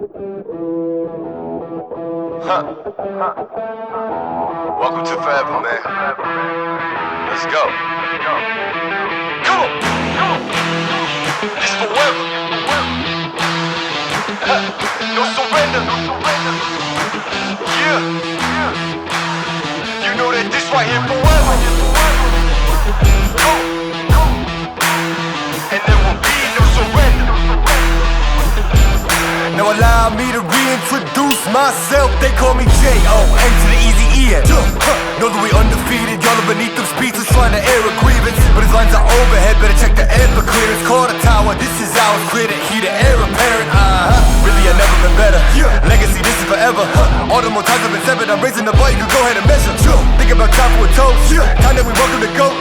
Welcome to forever, man. Let's go. Come on. This forever. No surrender. Yeah. You know that this right here forever. Go. And there will be no surrender. Now allow me to reintroduce myself. They call me J.O. N to the easy E-N. Know that we undefeated. Y'all are beneath them speeches trying to air a grievance, but his lines are overhead. Better check the air for clearance. Call the tower. This is ours. Clear the heat. The air apparent. Really, I've never been better. Legacy. This is forever. All the more times I've been severed. I'm raising the bar. You can go ahead and measure. Think about time for a toast. Time that we welcome to go.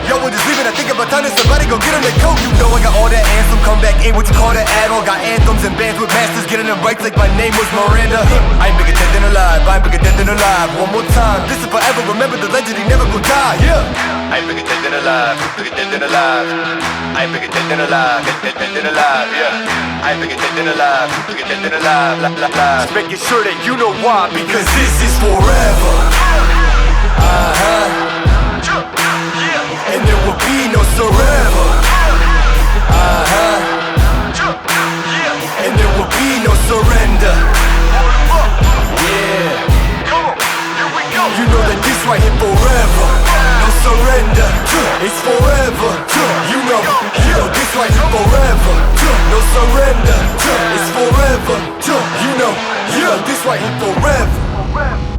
Yo, we're just leaving. I think about time that somebody go get them their coat. You know I got all that anthem. Come back in. What you call that add-on? Got anthems and bands with masters. Getting them right like my name was Miranda. I ain't bigger dead than alive. I ain't bigger dead than alive. One more time. This is forever. Remember the legend. He never gon' die. Yeah. I ain't bigger dead than alive. Bigger dead than alive. I ain't bigger dead than alive. Dead than alive. Yeah. I ain't bigger dead than alive. Bigger dead than alive. Just making sure that you know why. Because this is forever. And there will be no surrender. And there will be no surrender. Yeah. You know that this right here forever. No surrender. It's forever. You know this right here forever. No surrender. It's forever. You know this right here forever.